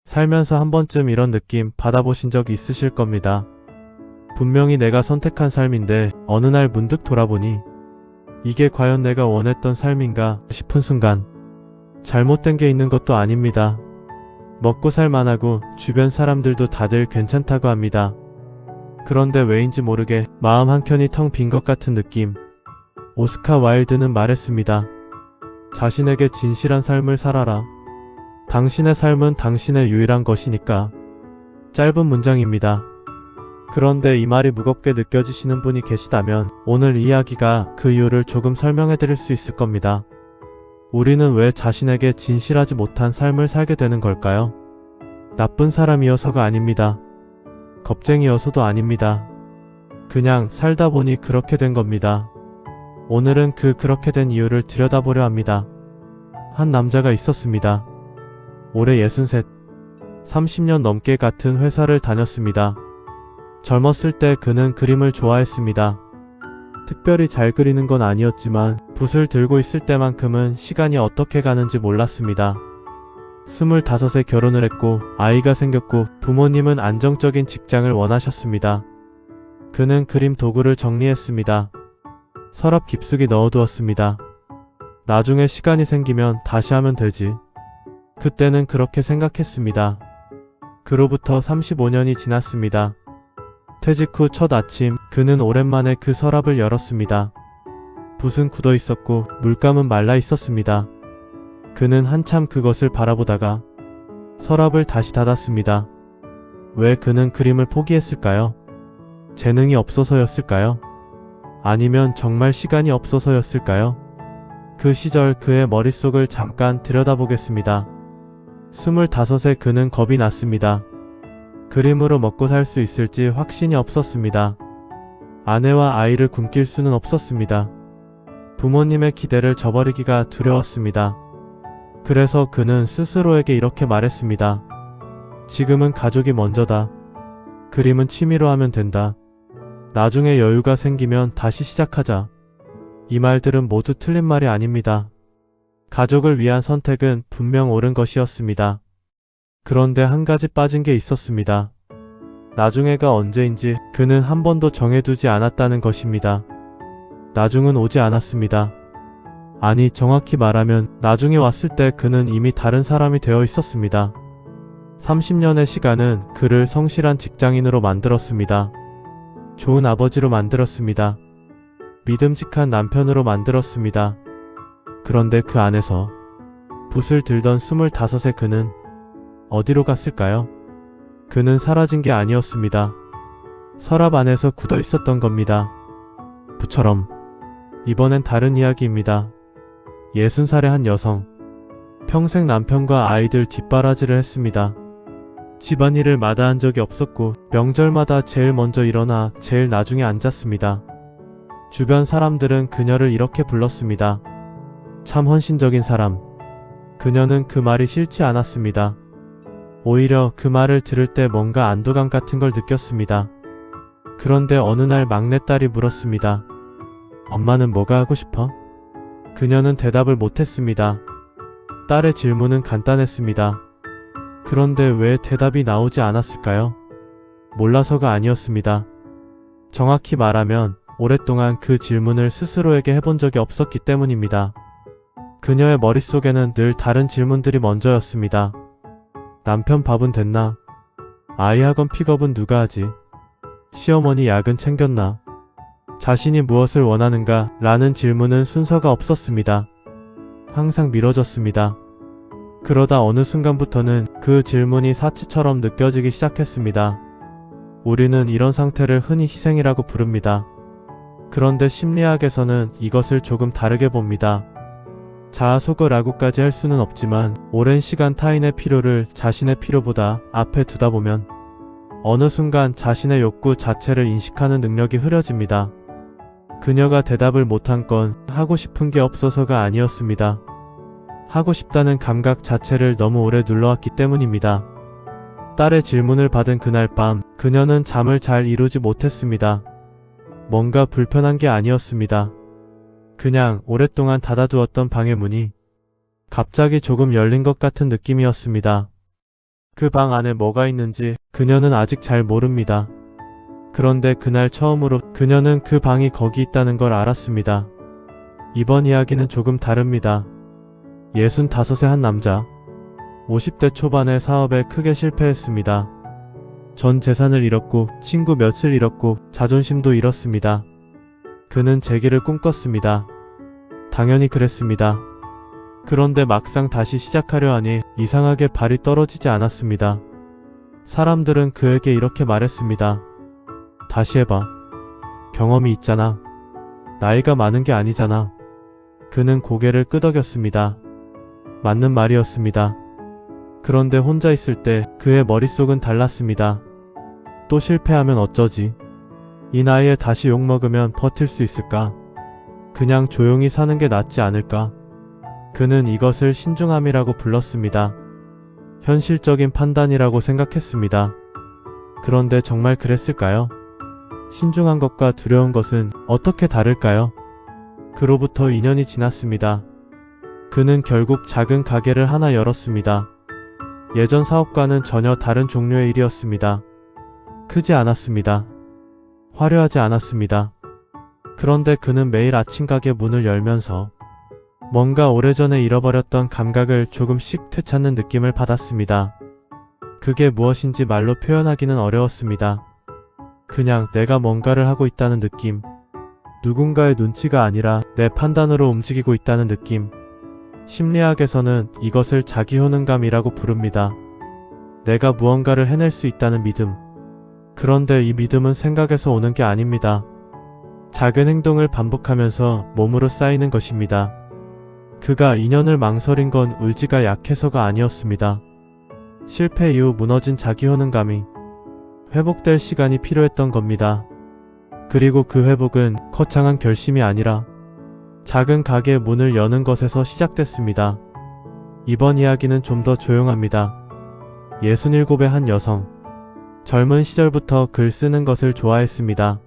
살면서 한 번쯤 이런 느낌 받아보신 적 있으실 겁니다. 분명히 내가 선택한 삶인데 어느 날 문득 돌아보니 이게 과연 내가 원했던 삶인가 싶은 순간 잘못된 게 있는 것도 아닙니다. 먹고 살만하고 주변 사람들도 다들 괜찮다고 합니다. 그런데 왜인지 모르게 마음 한켠이 텅 빈 것 같은 느낌. 오스카 와일드는 말했습니다. 자신에게 진실한 삶을 살아라. 당신의 삶은 당신의 유일한 것이니까. 짧은 문장입니다. 그런데 이 말이 무겁게 느껴지시는 분이 계시다면 오늘 이야기가 그 이유를 조금 설명해 드릴 수 있을 겁니다. 우리는 왜 자신에게 진실하지 못한 삶을 살게 되는 걸까요? 나쁜 사람이어서가 아닙니다. 겁쟁이여서도 아닙니다. 그냥 살다 보니 그렇게 된 겁니다. 오늘은 그렇게 된 이유를 들여다보려 합니다. 한 남자가 있었습니다. 올해 63, 30년 넘게 같은 회사를 다녔습니다. 젊었을 때 그는 그림을 좋아했습니다. 특별히 잘 그리는 건 아니었지만 붓을 들고 있을 때만큼은 시간이 어떻게 가는지 몰랐습니다. 25에 결혼을 했고 아이가 생겼고 부모님은 안정적인 직장을 원하셨습니다. 그는 그림 도구를 정리했습니다. 서랍 깊숙이 넣어두었습니다. 나중에 시간이 생기면 다시 하면 되지. 그때는 그렇게 생각했습니다. 그로부터 35년이 지났습니다. 퇴직 후 첫 아침 그는 오랜만에 그 서랍을 열었습니다. 붓은 굳어 있었고 물감은 말라 있었습니다. 그는 한참 그것을 바라보다가 서랍을 다시 닫았습니다. 왜 그는 그림을 포기했을까요? 재능이 없어서였을까요? 아니면 정말 시간이 없어서였을까요? 그 시절 그의 머릿속을 잠깐 들여다보겠습니다. 25에 그는 겁이 났습니다. 그림으로 먹고 살 수 있을지 확신이 없었습니다. 아내와 아이를 굶길 수는 없었습니다. 부모님의 기대를 저버리기가 두려웠습니다. 그래서 그는 스스로에게 이렇게 말했습니다. 지금은 가족이 먼저다. 그림은 취미로 하면 된다. 나중에 여유가 생기면 다시 시작하자. 이 말들은 모두 틀린 말이 아닙니다. 가족을 위한 선택은 분명 옳은 것이었습니다. 그런데 한 가지 빠진 게 있었습니다. 나중에가 언제인지 그는 한 번도 정해두지 않았다는 것입니다. 나중은 오지 않았습니다. 아니, 정확히 말하면 나중에 왔을 때 그는 이미 다른 사람이 되어 있었습니다. 30년의 시간은 그를 성실한 직장인으로 만들었습니다. 좋은 아버지로 만들었습니다. 믿음직한 남편으로 만들었습니다. 그런데 그 안에서 붓을 들던 25의 그는 어디로 갔을까요? 그는 사라진 게 아니었습니다. 서랍 안에서 굳어 있었던 겁니다. 붓처럼. 이번엔 다른 이야기입니다. 60살의 한 여성. 평생 남편과 아이들 뒷바라지를 했습니다. 집안일을 마다한 적이 없었고 명절마다 제일 먼저 일어나 제일 나중에 앉았습니다. 주변 사람들은 그녀를 이렇게 불렀습니다. 참 헌신적인 사람. 그녀는 그 말이 싫지 않았습니다. 오히려 그 말을 들을 때 뭔가 안도감 같은 걸 느꼈습니다. 그런데 어느 날 막내딸이 물었습니다. 엄마는 뭐가 하고 싶어? 그녀는 대답을 못했습니다. 딸의 질문은 간단했습니다. 그런데 왜 대답이 나오지 않았을까요? 몰라서가 아니었습니다. 정확히 말하면 오랫동안 그 질문을 스스로에게 해본 적이 없었기 때문입니다. 그녀의 머릿속에는 늘 다른 질문들이 먼저였습니다. 남편 밥은 됐나? 아이 학원 픽업은 누가 하지? 시어머니 야근 챙겼나? 자신이 무엇을 원하는가? 라는 질문은 순서가 없었습니다. 항상 미뤄졌습니다. 그러다 어느 순간부터는 그 질문이 사치처럼 느껴지기 시작했습니다. 우리는 이런 상태를 흔히 희생이라고 부릅니다. 그런데 심리학에서는 이것을 조금 다르게 봅니다. 자아소거라고까지 할 수는 없지만 오랜 시간 타인의 필요를 자신의 필요보다 앞에 두다 보면 어느 순간 자신의 욕구 자체를 인식하는 능력이 흐려집니다. 그녀가 대답을 못한 건 하고 싶은 게 없어서가 아니었습니다. 하고 싶다는 감각 자체를 너무 오래 눌러왔기 때문입니다. 딸의 질문을 받은 그날 밤 그녀는 잠을 잘 이루지 못했습니다. 뭔가 불편한 게 아니었습니다. 그냥 오랫동안 닫아두었던 방의 문이 갑자기 조금 열린 것 같은 느낌이었습니다. 그 방 안에 뭐가 있는지 그녀는 아직 잘 모릅니다. 그런데 그날 처음으로 그녀는 그 방이 거기 있다는 걸 알았습니다. 이번 이야기는 조금 다릅니다. 65세 한 남자. 50대 초반의 사업에 크게 실패했습니다. 전 재산을 잃었고 친구 몇을 잃었고 자존심도 잃었습니다. 그는 재기를 꿈꿨습니다. 당연히 그랬습니다. 그런데 막상 다시 시작하려 하니 이상하게 발이 떨어지지 않았습니다. 사람들은 그에게 이렇게 말했습니다. 다시 해봐. 경험이 있잖아. 나이가 많은 게 아니잖아. 그는 고개를 끄덕였습니다. 맞는 말이었습니다. 그런데 혼자 있을 때 그의 머릿속은 달랐습니다. 또 실패하면 어쩌지? 이 나이에 다시 욕먹으면 버틸 수 있을까? 그냥 조용히 사는 게 낫지 않을까? 그는 이것을 신중함이라고 불렀습니다. 현실적인 판단이라고 생각했습니다. 그런데 정말 그랬을까요? 신중한 것과 두려운 것은 어떻게 다를까요? 그로부터 2년이 지났습니다. 그는 결국 작은 가게를 하나 열었습니다. 예전 사업과는 전혀 다른 종류의 일이었습니다. 크지 않았습니다. 화려하지 않았습니다. 그런데 그는 매일 아침 가게 문을 열면서 뭔가 오래전에 잃어버렸던 감각을 조금씩 되찾는 느낌을 받았습니다. 그게 무엇인지 말로 표현하기는 어려웠습니다. 그냥 내가 뭔가를 하고 있다는 느낌. 누군가의 눈치가 아니라 내 판단으로 움직이고 있다는 느낌. 심리학에서는 이것을 자기 효능감이라고 부릅니다. 내가 무언가를 해낼 수 있다는 믿음. 그런데 이 믿음은 생각에서 오는 게 아닙니다. 작은 행동을 반복하면서 몸으로 쌓이는 것입니다. 그가 2년을 망설인 건 의지가 약해서가 아니었습니다. 실패 이후 무너진 자기 효능감이 회복될 시간이 필요했던 겁니다. 그리고 그 회복은 거창한 결심이 아니라 작은 가게 문을 여는 것에서 시작됐습니다. 이번 이야기는 좀 더 조용합니다. 67의 한 여성. 젊은 시절부터 글 쓰는 것을 좋아했습니다.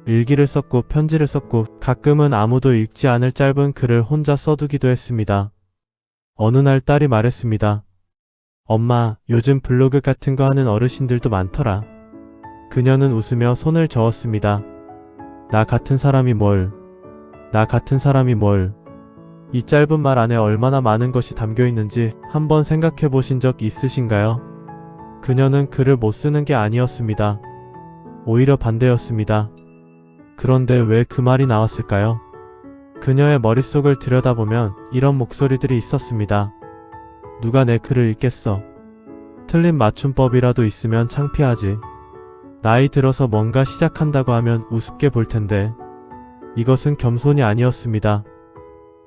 일기를 썼고 편지를 썼고 가끔은 아무도 읽지 않을 짧은 글을 혼자 써두기도 했습니다. 어느 날 딸이 말했습니다. 엄마, 요즘 블로그 같은 거 하는 어르신들도 많더라. 그녀는 웃으며 손을 저었습니다. 나 같은 사람이 뭘. 이 짧은 말 안에 얼마나 많은 것이 담겨 있는지 한번 생각해 보신 적 있으신가요? 그녀는 글을 못 쓰는 게 아니었습니다. 오히려 반대였습니다. 그런데 왜 그 말이 나왔을까요? 그녀의 머릿속을 들여다보면 이런 목소리들이 있었습니다. 누가 내 글을 읽겠어? 틀린 맞춤법이라도 있으면 창피하지. 나이 들어서 뭔가 시작한다고 하면 우습게 볼 텐데. 이것은 겸손이 아니었습니다.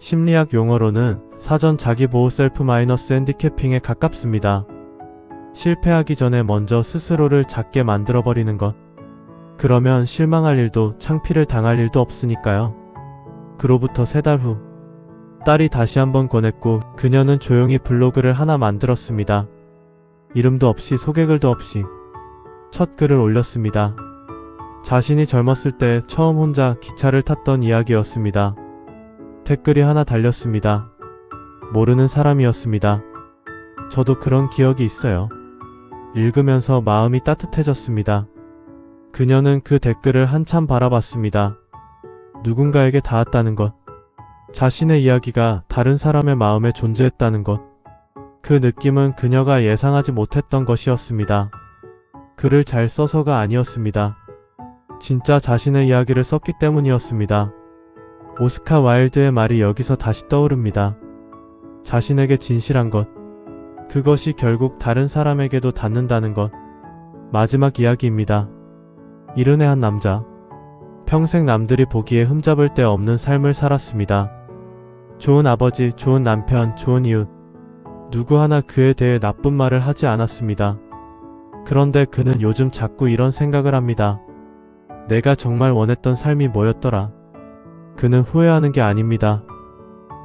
심리학 용어로는 사전 자기보호 셀프-핸디캐핑에 가깝습니다. 실패하기 전에 먼저 스스로를 작게 만들어버리는 것. 그러면 실망할 일도 창피를 당할 일도 없으니까요. 그로부터 3달 후 딸이 다시 한번 권했고 그녀는 조용히 블로그를 하나 만들었습니다. 이름도 없이 소개글도 없이 첫 글을 올렸습니다. 자신이 젊었을 때 처음 혼자 기차를 탔던 이야기였습니다. 댓글이 하나 달렸습니다. 모르는 사람이었습니다. 저도 그런 기억이 있어요. 읽으면서 마음이 따뜻해졌습니다. 그녀는 그 댓글을 한참 바라봤습니다. 누군가에게 닿았다는 것. 자신의 이야기가 다른 사람의 마음에 존재했다는 것. 그 느낌은 그녀가 예상하지 못했던 것이었습니다. 글을 잘 써서가 아니었습니다. 진짜 자신의 이야기를 썼기 때문이었습니다. 오스카 와일드의 말이 여기서 다시 떠오릅니다. 자신에게 진실한 것. 그것이 결국 다른 사람에게도 닿는다는 것. 마지막 이야기입니다. 70의 한 남자. 평생 남들이 보기에 흠잡을 데 없는 삶을 살았습니다. 좋은 아버지, 좋은 남편, 좋은 이웃. 누구 하나 그에 대해 나쁜 말을 하지 않았습니다. 그런데 그는 요즘 자꾸 이런 생각을 합니다. 내가 정말 원했던 삶이 뭐였더라? 그는 후회하는 게 아닙니다.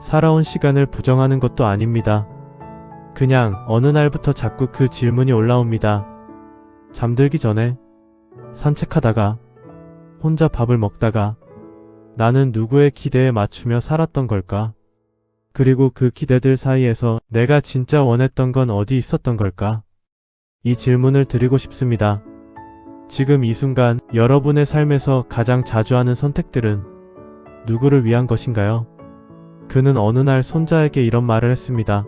살아온 시간을 부정하는 것도 아닙니다. 그냥 어느 날부터 자꾸 그 질문이 올라옵니다. 잠들기 전에, 산책하다가, 혼자 밥을 먹다가, 나는 누구의 기대에 맞추며 살았던 걸까? 그리고 그 기대들 사이에서 내가 진짜 원했던 건 어디 있었던 걸까? 이 질문을 드리고 싶습니다. 지금 이 순간 여러분의 삶에서 가장 자주 하는 선택들은 누구를 위한 것인가요? 그는 어느 날 손자에게 이런 말을 했습니다.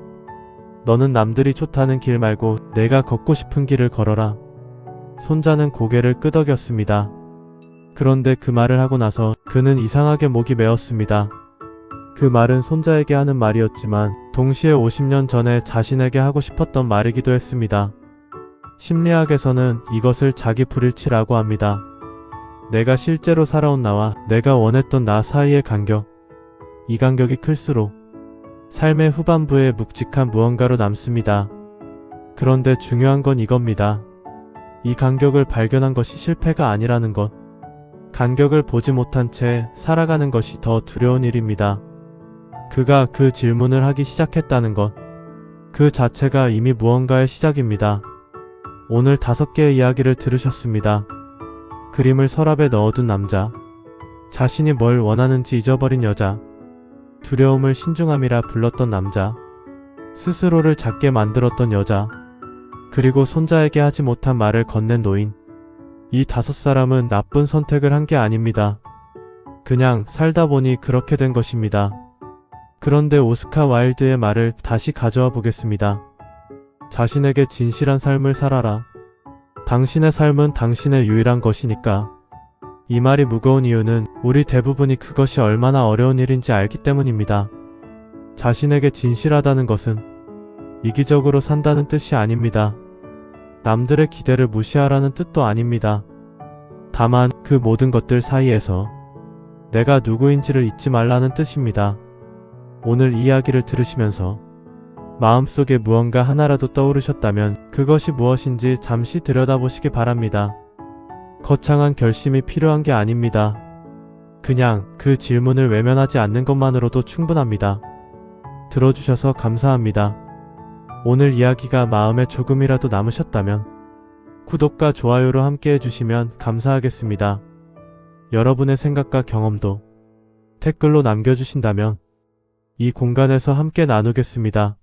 너는 남들이 좋다는 길 말고 내가 걷고 싶은 길을 걸어라. 손자는 고개를 끄덕였습니다. 그런데 그 말을 하고 나서 그는 이상하게 목이 메었습니다. 그 말은 손자에게 하는 말이었지만 동시에 50년 전에 자신에게 하고 싶었던 말이기도 했습니다. 심리학에서는 이것을 자기 불일치라고 합니다. 내가 실제로 살아온 나와 내가 원했던 나 사이의 간격. 이 간격이 클수록 삶의 후반부에 묵직한 무언가로 남습니다. 그런데 중요한 건 이겁니다. 이 간격을 발견한 것이 실패가 아니라는 것. 간격을 보지 못한 채 살아가는 것이 더 두려운 일입니다. 그가 그 질문을 하기 시작했다는 것. 그 자체가 이미 무언가의 시작입니다. 오늘 5개의 이야기를 들으셨습니다. 그림을 서랍에 넣어둔 남자. 자신이 뭘 원하는지 잊어버린 여자. 두려움을 신중함이라 불렀던 남자. 스스로를 작게 만들었던 여자. 그리고 손자에게 하지 못한 말을 건넨 노인. 이 5사람은 나쁜 선택을 한 게 아닙니다. 그냥 살다 보니 그렇게 된 것입니다. 그런데 오스카 와일드의 말을 다시 가져와 보겠습니다. 자신에게 진실한 삶을 살아라. 당신의 삶은 당신의 유일한 것이니까. 이 말이 무거운 이유는 우리 대부분이 그것이 얼마나 어려운 일인지 알기 때문입니다. 자신에게 진실하다는 것은 이기적으로 산다는 뜻이 아닙니다. 남들의 기대를 무시하라는 뜻도 아닙니다. 다만 그 모든 것들 사이에서 내가 누구인지를 잊지 말라는 뜻입니다. 오늘 이야기를 들으시면서 마음속에 무언가 하나라도 떠오르셨다면 그것이 무엇인지 잠시 들여다보시기 바랍니다. 거창한 결심이 필요한 게 아닙니다. 그냥 그 질문을 외면하지 않는 것만으로도 충분합니다. 들어주셔서 감사합니다. 오늘 이야기가 마음에 조금이라도 남으셨다면 구독과 좋아요로 함께 해주시면 감사하겠습니다. 여러분의 생각과 경험도 댓글로 남겨주신다면 이 공간에서 함께 나누겠습니다.